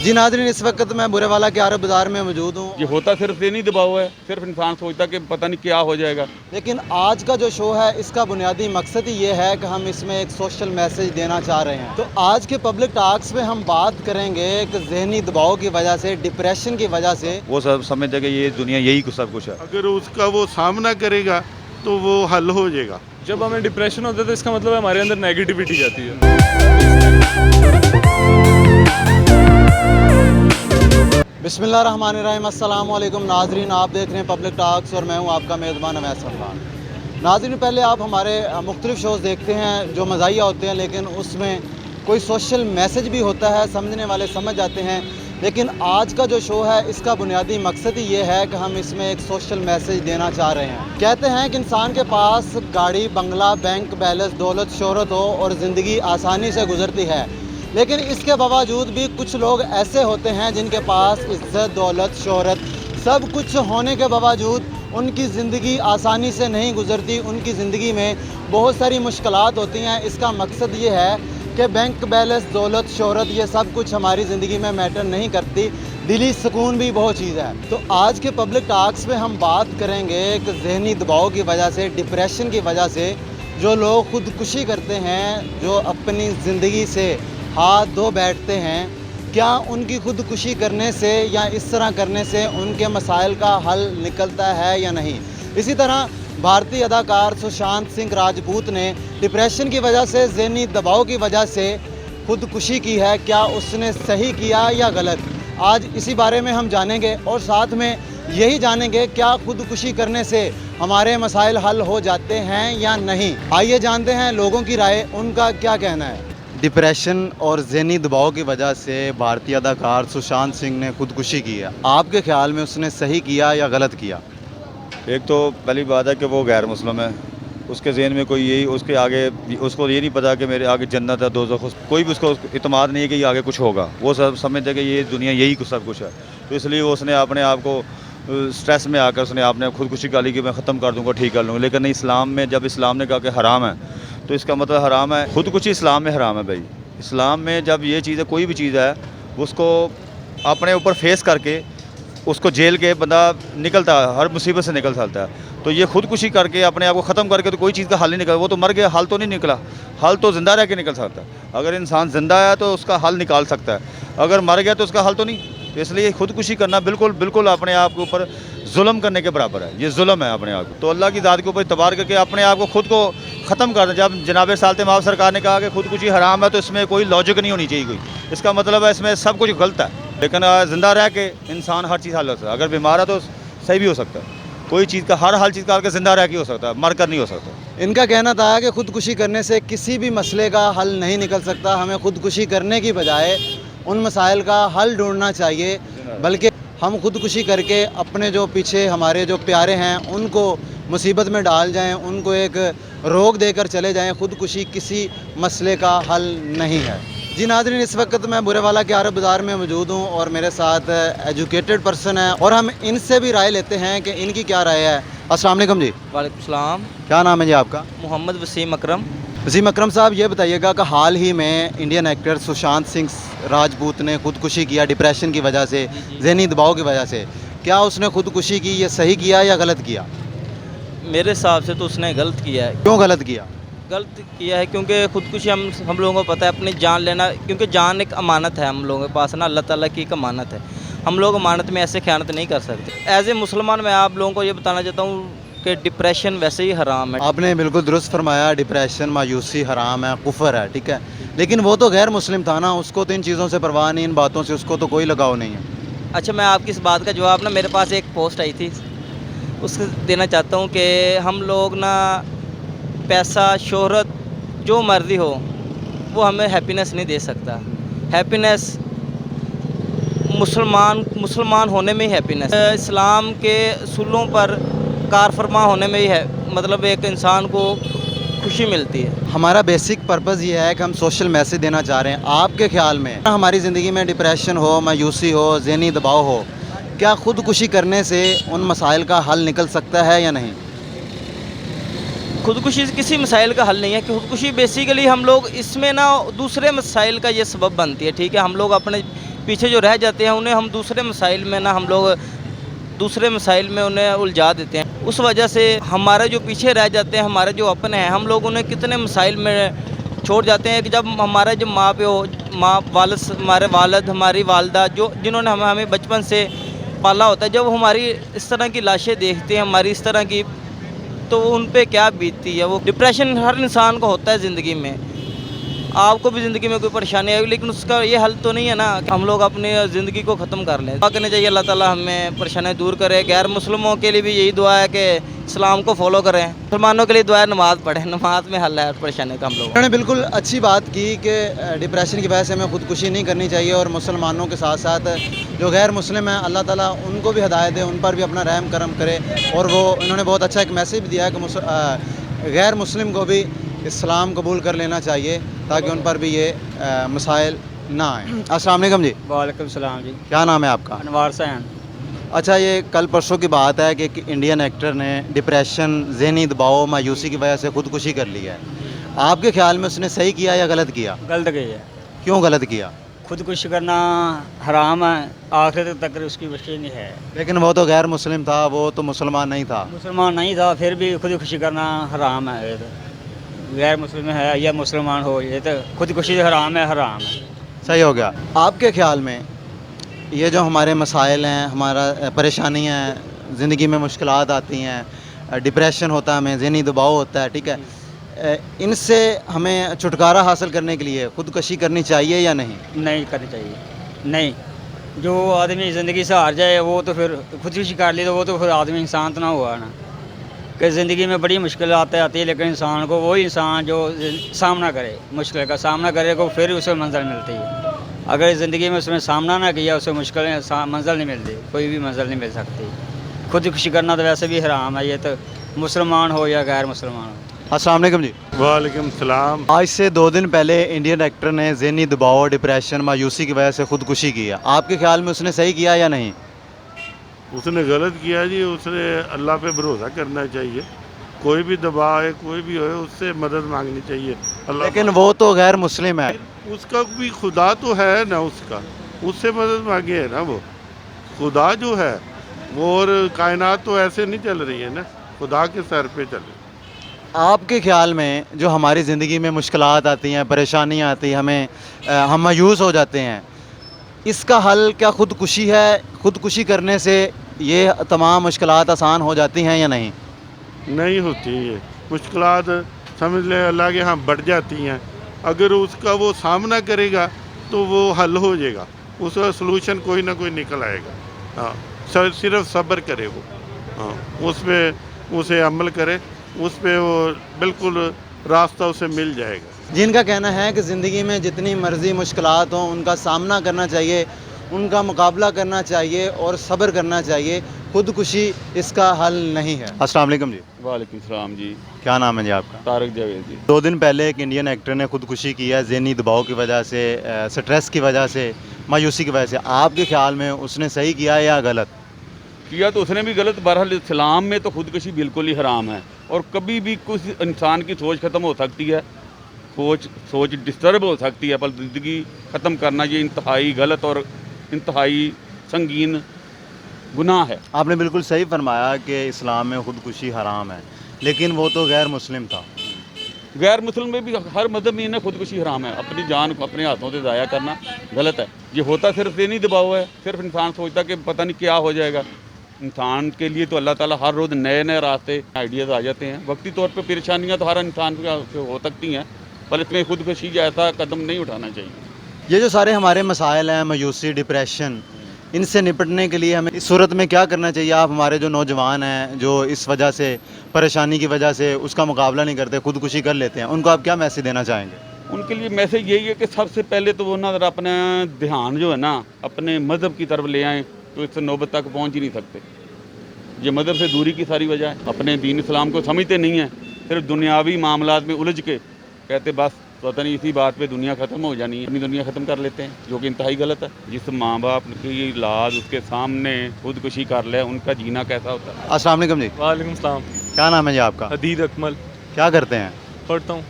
जी नाज़रीन, इस वक्त मैं बुरेवाला के आरब बाज़ार में मौजूद हूँ। ये होता सिर्फ ये नहीं दबाव है, सिर्फ इंसान सोचता कि पता नहीं क्या हो जाएगा। लेकिन आज का जो शो है इसका बुनियादी मकसद ही ये है कि हम इसमें एक सोशल मैसेज देना चाह रहे हैं। तो आज के पब्लिक टॉक्स में हम बात करेंगे कि ज़हनी दबाव की वजह से, डिप्रेशन की वजह से वो सब समझते हैं कि ये दुनिया यही सब कुछ है। अगर उसका वो सामना करेगा तो वो हल हो जाएगा। जब हमें डिप्रेशन होता है तो इसका मतलब हमारे अंदर नेगेटिविटी जाती है। बिस्मिल्लाहिर्रहमानिर्रहीम, अस्सलाम वालेकुम नाज़रीन, आप देख रहे हैं पब्लिक टॉक्स और मैं हूं आपका मेज़बान अवैस फरमान। नाज़रीन, पहले आप हमारे मुख्तलिफ शोज़ देखते हैं जो मज़ाहिया होते हैं, लेकिन उसमें कोई सोशल मैसेज भी होता है, समझने वाले समझ जाते हैं। लेकिन आज का जो शो है इसका बुनियादी मकसद ही ये है कि हम इसमें एक सोशल मैसेज देना चाह रहे हैं। कहते हैं कि इंसान के पास गाड़ी, बंगला, बैंक बैलेंस, दौलत, शोहरत हो और ज़िंदगी आसानी से गुजरती है, लेकिन इसके बावजूद भी कुछ लोग ऐसे होते हैं जिनके पास इज़्ज़त, दौलत, शोहरत सब कुछ होने के बावजूद उनकी ज़िंदगी आसानी से नहीं गुजरती। उनकी ज़िंदगी में बहुत सारी मुश्किलात होती हैं। इसका मकसद ये है कि बैंक बैलेंस, दौलत, शोहरत ये सब कुछ हमारी ज़िंदगी में मैटर नहीं करती, दिली सुकून भी बहुत चीज़ है। तो आज के पब्लिक टॉक्स में हम बात करेंगे कि ज़हनी दबाव की वजह से, डिप्रेशन की वजह से जो लोग ख़ुदकुशी करते हैं, जो अपनी ज़िंदगी से हाथ धो बैठते हैं, क्या उनकी खुदकुशी करने से या इस तरह करने से उनके मसाइल का हल निकलता है या नहीं। इसी तरह भारतीय अदाकार सुशांत सिंह राजपूत ने डिप्रेशन की वजह से, ज़हनी दबाव की वजह से खुदकुशी की है। क्या उसने सही किया या गलत, आज इसी बारे में हम जानेंगे और साथ में यही जानेंगे क्या खुदकुशी करने से हमारे मसाइल हल हो जाते हैं या नहीं। आइए जानते हैं लोगों की राय, उनका क्या कहना है। डिप्रेशन और ज़हनी दबाव की वजह से भारतीय अदाकार सुशांत सिंह ने खुदकुशी की है, आपके ख्याल में उसने सही किया या गलत किया? एक तो पहली बात है कि वो गैर मुस्लिम है, उसके ज़हन में कोई यही, उसके आगे उसको ये नहीं पता कि मेरे आगे जन्नत है, दोज़ख, कोई भी उसको इत्मीनान नहीं है कि ये आगे कुछ होगा। वो सब समझते हैं कि ये दुनिया यही सब कुछ है, तो इसलिए वो उसने अपने आप को स्ट्रेस में आकर उसने आपने खुदकुशी कर ली कि मैं ख़त्म कर दूँगा, ठीक कर लूँगा। लेकिन इस्लाम में जब इस्लाम ने कहा कि हराम है, तो इसका मतलब हराम है, खुदकुशी इस्लाम में हराम है भाई। इस्लाम में जब ये चीज़ है, कोई भी चीज़ है, उसको अपने ऊपर फेस करके उसको जेल के बंदा निकलता है, हर मुसीबत से निकल सकता है। तो ये खुदकुशी करके अपने आप को ख़त्म करके तो कोई चीज़ का हल नहीं निकला। वो तो मर गया, हल तो नहीं निकला, हल तो ज़िंदा रह के निकल सकता है। अगर इंसान ज़िंदा है तो उसका हल निकाल सकता है, अगर मर गया तो उसका हल तो नहीं। तो इसलिए खुदकुशी करना बिल्कुल अपने आप के ऊपर जुल्म करने के बराबर है, ये जुल्म है अपने आप को। तो अल्लाह की ज़ात के ऊपर इतबार करके अपने आप को खुद को ख़त्म कर दें। जब जनाब सालत माफ़ सरकार ने कहा कि खुदकुशी हराम है, तो इसमें कोई लॉजिक नहीं होनी चाहिए कोई, इसका मतलब है इसमें सब कुछ गलत है। लेकिन ज़िंदा रह के इंसान हर चीज़ हल हो सकता है। अगर बीमार है तो सही भी हो सकता है, कोई चीज़ का हर चीज़ का करके ज़िंदा रह के हो सकता है, मर कर नहीं हो सकता। इनका कहना था कि खुदकुशी करने से किसी भी मसले का हल नहीं निकल सकता, हमें खुदकुशी करने की बजाय उन मसाइल का हल ढूंढना चाहिए, बल्कि हम खुदकुशी करके अपने जो पीछे हमारे जो प्यारे हैं उनको मुसीबत में डाल जाएं, उनको एक रोक देकर चले जाएं। खुदकुशी किसी मसले का हल नहीं है। जी नाज़रीन, इस वक्त मैं बुरेवाला के आरब बाज़ार में मौजूद हूँ और मेरे साथ एजुकेटेड पर्सन है और हम इनसे भी राय लेते हैं कि इनकी क्या राय है। अस्सलाम वालेकुम जी। वालेकुम सलाम। क्या नाम है जी आपका? मोहम्मद वसीम अकरम। वसीम अकरम साहब, ये बताइएगा कि हाल ही में इंडियन एक्टर सुशांत सिंह राजपूत ने खुदकुशी किया डिप्रेशन की वजह से, ज़हनी दबाव की वजह से। क्या उसने खुदकुशी की, ये सही किया या गलत किया? मेरे हिसाब से तो उसने गलत किया है। क्यों गलत किया? गलत किया है क्योंकि खुदकुशी हम लोगों को पता है अपनी जान लेना, क्योंकि जान एक अमानत है हम लोगों के पास ना, अल्लाह ताला की एक अमानत है। हम लोग अमानत में ऐसे ख़यानत नहीं कर सकते। एज ए मुसलमान मैं आप लोगों को ये बताना चाहता हूँ कि डिप्रेशन वैसे ही हराम है। आपने बिल्कुल दुरुस्त फरमाया, डिप्रेशन, मायूसी हराम है, कुफर है, ठीक है। लेकिन वो तो गैर मुस्लिम था ना, उसको तो इन चीज़ों से परवाह नहीं, इन बातों से उसको तो कोई लगाव नहीं है। अच्छा, मैं आपकी इस बात का जवाब ना, मेरे पास एक पोस्ट आई थी उसको देना चाहता हूँ कि हम लोग ना पैसा, शोहरत, जो मर्ज़ी हो, वो हमें हैप्पीनेस नहीं दे सकता। हैप्पीनेस मुसलमान होने में ही हैप्पीनेस, इस्लाम के असूलों पर कार फरमा होने में ही है, मतलब एक इंसान को खुशी मिलती है। हमारा बेसिक पर्पज़ ये है कि हम सोशल मैसेज देना चाह रहे हैं। आपके ख्याल में हमारी ज़िंदगी में डिप्रेशन हो, मायूसी हो, ज़हनी दबाव हो, क्या खुदकुशी करने से उन मसाइल का हल निकल सकता है या नहीं? खुदकुशी किसी मसाइल का हल नहीं है। खुदकुशी बेसिकली हम लोग इसमें ना दूसरे मसाइल का ये सबब बनती है, ठीक है। हम लोग अपने पीछे जो रह जाते हैं उन्हें हम दूसरे मसाइल में ना हम लोग दूसरे मसाइल में उन्हें उलझा देते हैं। उस वजह से हमारे जो पीछे रह जाते हैं, हमारे जो अपने हैं, हम लोग उन्हें कितने मसाइल में छोड़ जाते हैं कि जब हमारे जब हमारे वालिद, हमारी वालदा जो जिन्होंने हमें बचपन से पाला होता है, जब हमारी इस तरह की लाशें देखते हैं, हमारी इस तरह की, तो उन पे क्या बीतती है। वो डिप्रेशन हर इंसान को होता है ज़िंदगी में। आपको भी ज़िंदगी में कोई परेशानी आएगी, लेकिन उसका ये हल तो नहीं है ना कि हम लोग अपनी ज़िंदगी को ख़त्म कर लें। दुआ करनी चाहिए अल्लाह ताला हमें परेशानी दूर करे। गैर मुस्लिमों के लिए भी यही दुआ है कि इस्लाम को फॉलो करें। मुसलमानों के लिए दुआ है नमाज़ पढ़ें, नमाज में हल है परेशानी का हम लोग। उन्होंने बिल्कुल अच्छी बात की कि डिप्रेशन की वजह से हमें ख़ुदकुशी नहीं करनी चाहिए, और मुसलमानों के साथ साथ जो गैर मुस्लिम हैं अल्लाह ताला उनको भी हिदायत दे, उन पर भी अपना रहम करम करे। और वो इन्होंने बहुत अच्छा एक मैसेज भी दिया है कि गैर मुस्लिम को भी इस्लाम कबूल कर लेना चाहिए ताकि उन पर भी ये मसाइल ना आए। अस्सलाम वालेकुम जी। वालेकुम सलाम जी। क्या नाम है आपका? अनवार सैन। अच्छा, ये कल परसों की बात है कि एक इंडियन एक्टर ने डिप्रेशन, ज़हनी दबाव, मायूसी की वजह से ख़ुदकुशी कर ली है। आपके ख्याल में उसने सही किया या गलत किया? गलत गई है। क्यों गलत किया? खुदकुशी करना हराम है, आखिर तक उसकी वशी नहीं है। लेकिन वो तो गैर मुस्लिम था, वो तो मुसलमान नहीं था। मुसलमान नहीं था, फिर भी खुदकुशी करना हराम है। ये तो गैर मुस्लिम है या मुसलमान हो, ये तो खुदकुशी हराम है, हराम है। सही हो गया। आपके ख्याल में ये जो हमारे मसाइल हैं, हमारा परेशानियाँ हैं, ज़िंदगी में मुश्किलात आती हैं, डिप्रेशन होता है, हमें ज़हनी दबाव होता है, ठीक है, इनसे हमें छुटकारा हासिल करने के लिए ख़ुदकशी करनी चाहिए या नहीं? नहीं करनी चाहिए। नहीं, जो आदमी ज़िंदगी से हार जाए वो तो फिर खुदकुशी कर ली, तो वो तो फिर आदमी इंसान तो ना हुआ ना। कि ज़िंदगी में बड़ी मुश्किल आती है, लेकिन इंसान को वही इंसान जो सामना करे, मुश्किल का सामना करे, को फिर उसे मंजिल मिलती है। अगर ज़िंदगी में उसमें सामना ना किया, उसे मुश्किल मंजिल नहीं मिलती, कोई भी मंजिल नहीं मिल सकती। खुदकुशी करना तो वैसे भी हराम है, ये तो मुसलमान हो या गैर मुसलमान हो। अस्सलाम वालेकुम जी। वालेकुम सलाम। आज से 2 दिन पहले इंडियन एक्टर ने ज़हनी दबाव, डिप्रेशन, मायूसी की वजह से ख़ुदकुशी की है। आपके ख्याल में उसने सही किया या नहीं? उसने गलत किया जी। उसने अल्लाह पे भरोसा करना चाहिए। कोई भी दबाव है, कोई भी हो, उससे मदद मांगनी चाहिए अल्लाह। लेकिन वो तो गैर मुस्लिम है। उसका भी खुदा तो है ना, उससे मदद मांगे है ना। वो खुदा जो है वो, और कायनात तो ऐसे नहीं चल रही है ना, खुदा के सर पे चल रही है। आपके ख्याल में जो हमारी ज़िंदगी में मुश्किलात आती हैं, परेशानियाँ आती हैं, हम मायूस हो जाते हैं, इसका हल क्या ख़ुदकुशी है? ख़ुदकुशी करने से ये तमाम मुश्किलात आसान हो जाती हैं या नहीं? नहीं होती ये मुश्किलात, समझ ले अल्लाह के यहाँ बढ़ जाती हैं। अगर उसका वो सामना करेगा तो वो हल हो जाएगा, उसका सलूशन कोई ना कोई निकल आएगा। हाँ, सिर्फ सब्र करे वो। हाँ, उस पर उसे अमल करे, उस पर वो बिल्कुल रास्ता उसे मिल जाएगा। जिनका कहना है कि ज़िंदगी में जितनी मर्ज़ी मुश्किलात हों उनका सामना करना चाहिए, उनका मुकाबला करना चाहिए और सब्र करना चाहिए, खुदकुशी इसका हल नहीं है। अस्सलाम वालेकुम जी। वालेकुम सलाम जी। क्या नाम है जी आपका? तारक जावेद जी। 2 दिन पहले एक इंडियन एक्टर ने खुदकुशी की है, ज़हनी दबाव की वजह से, स्ट्रेस की वजह से, मायूसी की वजह से। आपके ख्याल में उसने सही किया या गलत किया? तो उसने भी गलत। बहरहाल इस्लाम में तो खुदकुशी बिल्कुल ही हराम है, और कभी भी कुछ इंसान की सोच ख़त्म हो सकती है, सोच डिस्टर्ब हो सकती है, पर ज़िंदगी ख़त्म करना ये इंतहाई गलत और इंतहाई संगीन गुनाह है। आपने बिल्कुल सही फरमाया कि इस्लाम में खुदकुशी हराम है, लेकिन वो तो गैर मुस्लिम था। गैर मुस्लिम में भी हर मज़हब में इन्हें खुदकुशी हराम है। अपनी जान को अपने हाथों से ज़ाया करना गलत है। ये होता सिर्फ ज़हनी दबाव है, सिर्फ इंसान सोचता कि पता नहीं क्या हो जाएगा। इंसान के लिए तो अल्लाह ताला हर रोज़ नए नए रास्ते, आइडियाज़ आ जाते हैं। वक्ती तौर पर परेशानियाँ तो हर इंसान को हो सकती हैं, पर इसमें खुदकुशी जैसा कदम नहीं उठाना चाहिए। ये जो सारे हमारे मसाइल हैं, मायूसी, डिप्रेशन, इनसे निपटने के लिए हमें इस सूरत में क्या करना चाहिए? आप हमारे जो नौजवान हैं जो इस वजह से, परेशानी की वजह से उसका मुकाबला नहीं करते, खुदकुशी कर लेते हैं, उनको आप क्या मैसेज देना चाहेंगे? उनके लिए मैसेज यही है कि सबसे पहले तो वो ना अपना ध्यान जो है ना अपने मज़हब की तरफ ले आएँ, तो इससे नौबत तक पहुँच ही नहीं सकते। ये मज़हब से दूरी की सारी वजह है। अपने दीन इस्लाम को समझते नहीं हैं, सिर्फ दुनियावी मामलात में उलझ के कहते बस पता नहीं इसी बात पे दुनिया ख़त्म हो जानी है, अपनी दुनिया ख़त्म कर लेते हैं, जो कि इंतहाई गलत है। जिस माँ बाप की औलाद उसके सामने खुदकुशी कर ले, उनका जीना कैसा होता है? अस्सलाम वालेकुम जी। वालेकुम सलाम। क्या नाम है जी आपका? हदीद अकमल। क्या करते हैं? पढ़ता हूँ।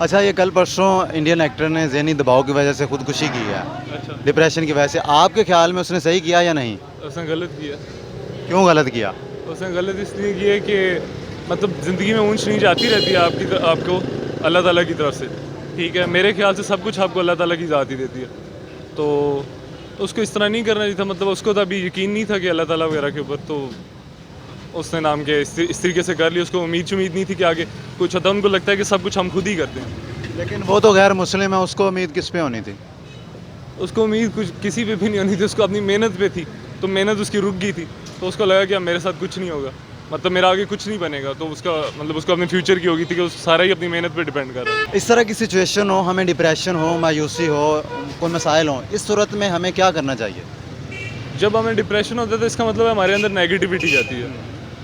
अच्छा, ये कल परसों इंडियन एक्टर ने ज़हनी दबाव की वजह से खुदकुशी की है, अच्छा, डिप्रेशन की वजह से। आपके ख्याल में उसने सही किया या नहीं? उसने गलत किया। क्यों गलत किया? उसने गलत इसलिए किया कि मतलब ज़िंदगी में ऊंच नीच आती रहती है आपको अल्लाह ताला की तरफ से, ठीक है। मेरे ख्याल से सब कुछ आपको अल्लाह ताला की ज़ात ही देती है, तो उसको इस तरह नहीं करना चाहिए था। मतलब उसको तो अभी यकीन नहीं था कि अल्लाह ताला वगैरह के ऊपर, तो उसने नाम के इस तरीके से कर लिया। उसको उम्मीद नहीं थी कि आगे कुछ होता। उनको लगता है कि सब कुछ हम खुद ही करते हैं। लेकिन वो तो गैर मुस्लिम है, उसको उम्मीद किस पे होनी थी? उसको उम्मीद कुछ किसी पे भी नहीं होनी थी, उसको अपनी मेहनत पे थी, तो मेहनत उसकी रुक गई थी, तो उसको लगा कि अब मेरे साथ कुछ नहीं होगा, मतलब मेरा आगे कुछ नहीं बनेगा, तो उसका मतलब उसको अपने फ्यूचर की होगी थी कि उस सारा ही अपनी मेहनत पे डिपेंड कर रहा है। इस तरह की सिचुएशन हो, हमें डिप्रेशन हो, मायूसी हो, कोई मसाइल हो, इस सूरत में हमें क्या करना चाहिए? जब हमें डिप्रेशन होता है तो इसका मतलब है हमारे अंदर नेगेटिविटी जाती है,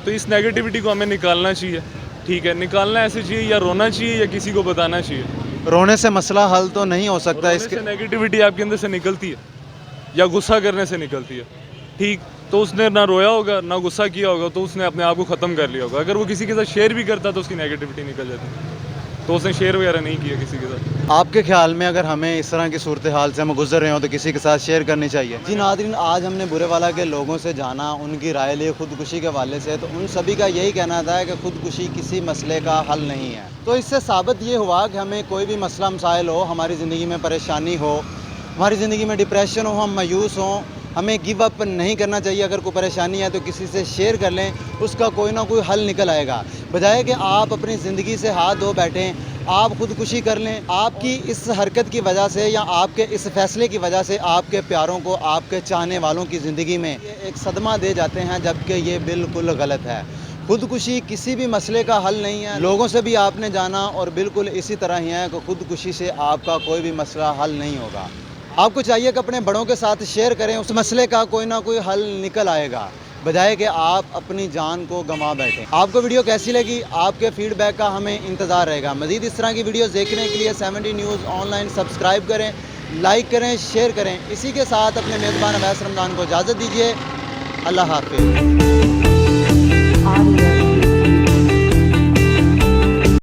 तो इस नेगेटिविटी को हमें निकालना चाहिए, ठीक है। निकालना ऐसे चाहिए, या रोना चाहिए या किसी को बताना चाहिए। रोने से मसला हल तो नहीं हो सकता रोने इसके। से नेगेटिविटी आपके अंदर से निकलती है, या गुस्सा करने से निकलती है, ठीक। तो उसने ना रोया होगा ना गुस्सा किया होगा, तो उसने अपने आप को ख़त्म कर लिया होगा। अगर वो किसी के साथ शेयर भी करता तो उसकी नेगेटिविटी निकल जाती, तो उसने शेयर वगैरह नहीं किया किसी के साथ। आपके ख्याल में अगर हमें इस तरह की सूरत हाल से हम गुजर रहे हो तो किसी के साथ शेयर करनी चाहिए? जी नाज़रीन, आज हमने बुरेवाला के लोगों से जाना, उनकी राय ली खुदकुशी के हवाले से, तो उन सभी का यही कहना था कि खुदकुशी किसी मसले का हल नहीं है। तो इससे साबित ये हुआ कि हमें कोई भी मसला मसाइल हो, हमारी ज़िंदगी में परेशानी हो, हमारी ज़िंदगी में डिप्रेशन हो, हम मायूस हों, हमें गिव अप नहीं करना चाहिए। अगर कोई परेशानी है तो किसी से शेयर कर लें, उसका कोई ना कोई हल निकल आएगा। बजाय कि आप अपनी ज़िंदगी से हाथ धो बैठें, आप खुदकुशी कर लें। आपकी इस हरकत की वजह से या आपके इस फैसले की वजह से आपके प्यारों को, आपके चाहने वालों की ज़िंदगी में एक सदमा दे जाते हैं, जबकि ये बिल्कुल गलत है। खुदकुशी किसी भी मसले का हल नहीं है। लोगों से भी आपने जाना और बिल्कुल इसी तरह ही है कि खुदकुशी से आपका कोई भी मसला हल नहीं होगा। आपको चाहिए कि अपने बड़ों के साथ शेयर करें, उस मसले का कोई ना कोई हल निकल आएगा, बजाय कि आप अपनी जान को गंवा बैठें। आपको वीडियो कैसी लगी? आपके फीडबैक का हमें इंतज़ार रहेगा। मज़ीद इस तरह की वीडियोस देखने के लिए 70 न्यूज़ ऑनलाइन सब्सक्राइब करें, लाइक करें, शेयर करें। इसी के साथ अपने मेज़बान अवैस रमज़ान को इजाज़त दीजिए। अल्लाह हाफ़िज़।